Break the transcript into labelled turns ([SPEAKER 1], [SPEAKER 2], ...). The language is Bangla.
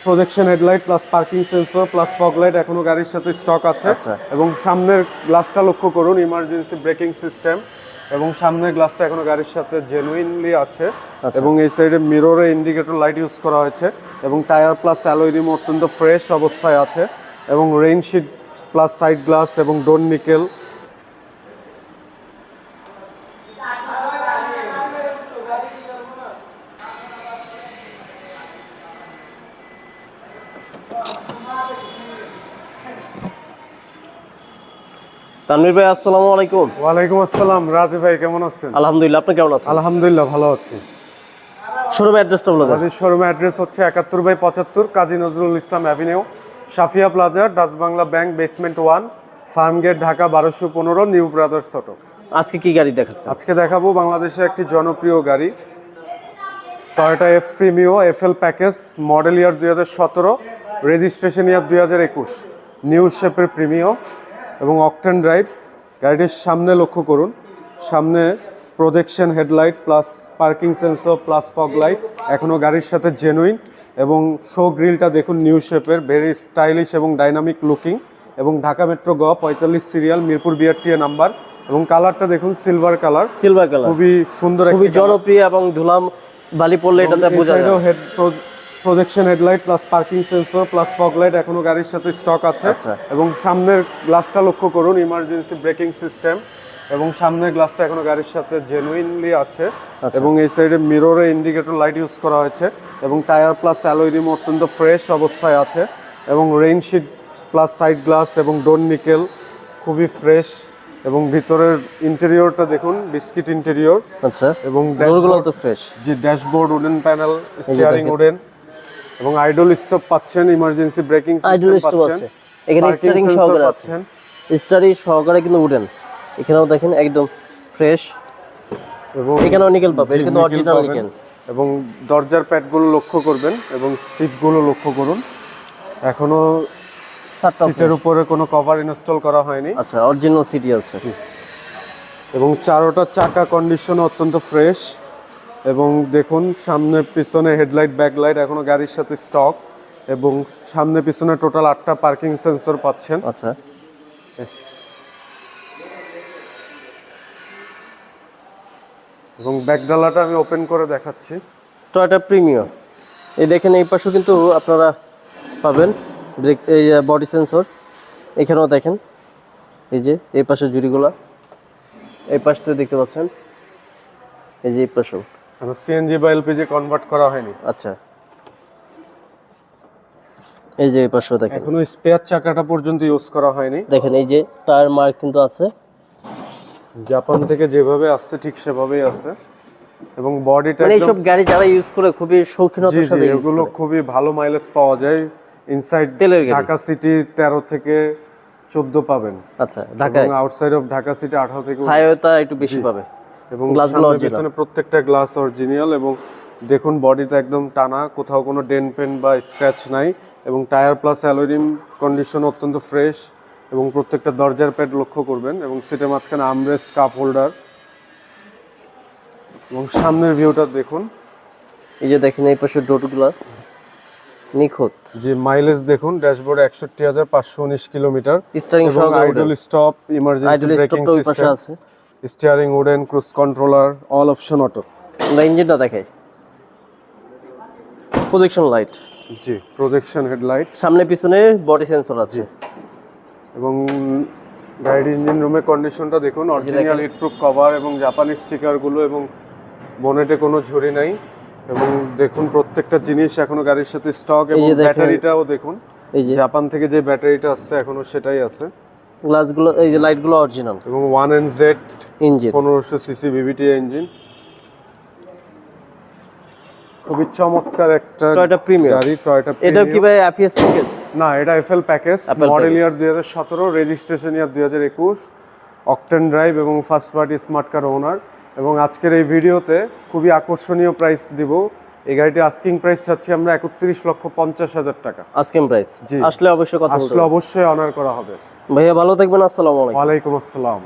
[SPEAKER 1] Projection headlight plus parking sensor plus fog light এখনো গাড়ির সাথে স্টক আছে। এবং সামনের গ্লাসটা লক্ষ্য করুন, ইমার্জেন্সি ব্রেকিং সিস্টেম, এবং সামনের গ্লাসটা এখনো গাড়ির সাথে জেনুইনলি আছে। এবং এই সাইডে মিররে ইন্ডিকেটর লাইট ইউজ করা হয়েছে এবং টায়ার প্লাস অ্যালয় রিম অত্যন্ত ফ্রেশ অবস্থায় আছে। এবং রেইনশিট প্লাস সাইড গ্লাস এবং ডোর নিকেল।
[SPEAKER 2] তানভীর ভাই আসসালামু আলাইকুম।
[SPEAKER 1] ওয়ালাইকুম আসসালাম। রাজু ভাই কেমন আছেন?
[SPEAKER 2] আলহামদুলিল্লাহ, আপনি কেমন আছেন?
[SPEAKER 1] আলহামদুলিল্লাহ ভালো আছি।
[SPEAKER 2] শোরুম অ্যাড্রেসটা বলে দেন।
[SPEAKER 1] আমাদের শোরুমের অ্যাড্রেস হচ্ছে 71/75 Kazi Nazrul Islam avenue, Safia plaza, Dutch Bangla bank, basement 1, Farm Gate, Dhaka 1215, new brothers auto.
[SPEAKER 2] আজকে কি গাড়ি দেখাচ্ছেন?
[SPEAKER 1] আজকে দেখাবো বাংলাদেশের একটি জনপ্রিয় গাড়ি, Toyota F Premio FL package, model ইয়ার 2017, রেজিস্ট্রেশন ইয়ার 2021, নিউ শেপের প্রিমিও এবং অকটেন ড্রাইভ। গাড়িটির সামনে লক্ষ্য করুন, সামনে projection headlight plus parking sensor plus fog light এখনও গাড়ির সাথে জেনুইন। এবং শো গ্রিলটা দেখুন নিউ শেপের, ভেরি স্টাইলিশ এবং ডাইনামিক লুকিং। এবং ঢাকা মেট্রো গ 45 সিরিয়াল, মিরপুর বিআরটিএ নাম্বার। এবং কালারটা দেখুন সিলভার কালার, খুবই সুন্দর,
[SPEAKER 2] খুবই জনপ্রিয় এবং ধুলাম বালি পড়লে এটাতে বোঝা যায়।
[SPEAKER 1] Projection headlight plus parking sensor plus fog light এখনো গাড়ির সাথে স্টক আছে। এবং সামনের গ্লাসটা লক্ষ্য করুন, ইমার্জেন্সি ব্রেকিং সিস্টেম, এবং সামনের গ্লাসটা এখনো গাড়ির সাথে জেনুইনলি আছে। এবং এই সাইডে মিররে ইন্ডিকেটর লাইট ইউজ করা হয়েছে এবং টায়ার প্লাস অ্যালয় রিম অত্যন্ত ফ্রেশ অবস্থায় আছে। এবং রেইনশিট প্লাস সাইড গ্লাস এবং ডোর নিকেল খুবই ফ্রেশ। এবং ভিতরের ইন্টেরিয়রটা দেখুন, বিস্কিট ইন্টেরিয়র।
[SPEAKER 2] আচ্ছা,
[SPEAKER 1] এবং
[SPEAKER 2] ডোরগুলো তো ফ্রেশ।
[SPEAKER 1] জি, dashboard wooden panel, steering wooden, এবং আইডল স্টপ পাচ্ছেন, ইমার্জেন্সি ব্রেকিং সিস্টেম পাচ্ছেন।
[SPEAKER 2] এখানে স্টিয়ারিং সহকারে আছে, স্টিয়ারিং সহকারে কিন্তু উডেন। এখানেও দেখেন একদম ফ্রেশ। এবং এখানেও নিকেল পাবে, এটা কিন্তু অরিজিনাল নিকেল।
[SPEAKER 1] এবং দরজার প্যাডগুলো লক্ষ্য করবেন এবং সিটগুলো লক্ষ্য করুন, এখনো সিটের উপরে কোনো কভার ইনস্টল করা হয়নি।
[SPEAKER 2] আচ্ছা, অরিজিনাল সিটই আছে।
[SPEAKER 1] এবং চারোটা চাকা কন্ডিশন অত্যন্ত ফ্রেশ। এবং দেখুন সামনে পিছনে হেডলাইট ব্যাকলাইট এখনো গাড়ির সাথে স্টক। এবং সামনে পিছনে টোটাল 8টা পার্কিং সেন্সর পাচ্ছেন।
[SPEAKER 2] আচ্ছা,
[SPEAKER 1] এবং ব্যাকডালাটা আমি ওপেন করে দেখাচ্ছি।
[SPEAKER 2] টয়োটা প্রিমিয়ার, এই দেখেন এই পাশেও কিন্তু আপনারা পাবেন এই বডি সেন্সর। এখানেও দেখেন এই যে এই পাশে জুড়িগুলা, এই পাশটা দেখতে পাচ্ছেন, এই যে এই পাশেও
[SPEAKER 1] সিএনজি বা এলপিজি কনভার্ট করা হয়নি।
[SPEAKER 2] আচ্ছা, এই যে এই পাশেও দেখেন
[SPEAKER 1] এখনো স্পেয়ার চাকাটা পর্যন্ত ইউজ করা হয়নি।
[SPEAKER 2] দেখেন এই যে টায়ার মার্ক কিন্তু আছে,
[SPEAKER 1] জাপান থেকে যেভাবে আসছে ঠিক সেভাবেই আছে। এবং বডিটা
[SPEAKER 2] মানে এইসব গাড়ি যারা ইউজ করে খুবই শৌখিনতার সাথে ইউজ
[SPEAKER 1] এগুলো
[SPEAKER 2] করে।
[SPEAKER 1] খুবই ভালো মাইলেজ পাওয়া যায়। ইনসাইড ঢাকা সিটি 13 থেকে 14 পাবেন।
[SPEAKER 2] আচ্ছা, ঢাকায়
[SPEAKER 1] আউটসাইড অফ ঢাকা সিটি 18 থেকে
[SPEAKER 2] হাইওয়েটা একটু বেশি পাবে।
[SPEAKER 1] এবং সামনে পিছনে প্রত্যেকটা গ্লাস অরিজিনাল। এবং দেখুন বডিটা একদম টানা, কোথাও কোনো ডেন্ট পেন বা স্ক্র্যাচ নাই। এবং tyre plus alloy rim condition অত্যন্ত ফ্রেশ। এবং প্রত্যেকটা দরজার প্যাড লক্ষ্য করবেন। এবং সিটের মাঝখানে আর্মরেস্ট, কাপ হোল্ডার। এবং সামনের ভিউটা দেখুন,
[SPEAKER 2] এই যে দেখেন এই পাশে ডোরগুলো নিখুঁত।
[SPEAKER 1] যে মাইলেজ দেখুন, ড্যাশবোর্ডে 61,519 কিলোমিটার।
[SPEAKER 2] স্টিয়ারিং সহকারে
[SPEAKER 1] idle stop, emergency braking system
[SPEAKER 2] আছে,
[SPEAKER 1] steering wooden, cruise controller, all option auto.
[SPEAKER 2] আমরা ইঞ্জিনটা দেখাই, প্রজেকশন লাইট,
[SPEAKER 1] জি, প্রজেকশন হেডলাইট,
[SPEAKER 2] সামনে পিছনে বডি সেন্সর আছে।
[SPEAKER 1] এবং গাড়ির ইঞ্জিন রুমের কন্ডিশনটা দেখুন, অরিজিনাল হিটপ্রুফ কভার এবং জাপানি স্টিকারগুলো, এবং বনেটে কোনো ঝুরি নাই। এবং দেখুন প্রত্যেকটা জিনিস এখনো গাড়ির সাথে স্টক। এবং ব্যাটারিটাও দেখুন, এই যে জাপান থেকে যে ব্যাটারিটা আসছে এখনো সেটাই আছে।
[SPEAKER 2] গ্লাসগুলো, এই যে লাইটগুলো অরিজিনাল।
[SPEAKER 1] এবং 1NZ
[SPEAKER 2] engine,
[SPEAKER 1] 1500 CC BBT engine. খুবই চমৎকার একটা
[SPEAKER 2] টয়োটা প্রিমিয়ার
[SPEAKER 1] গাড়ি, টয়োটা প্রিমিয়ার।
[SPEAKER 2] এটা কি ভাই এফএস প্যাকেজ?
[SPEAKER 1] না, এটা এফএল প্যাকেজ, মডেল ইয়ার 2017, রেজিস্ট্রেশন ইয়ার 2021, অকটেন ড্রাইভ এবং ফার্স্ট পার্টি স্মার্ট কার ওনার। এবং আজকের এই ভিডিওতে খুবই আকর্ষণীয় প্রাইস দিব। এই গাড়িটি আস্কিং প্রাইস চাচ্ছি আমরা 31,50,000 টাকা।
[SPEAKER 2] Asking price. আসলে অবশ্যই কথা বলতে,
[SPEAKER 1] আসলে অবশ্যই অনার করা হবে।
[SPEAKER 2] ভাইয়া ভালো থাকবেন, আসসালামু আলাইকুম।
[SPEAKER 1] ওয়ালাইকুম আসসালাম।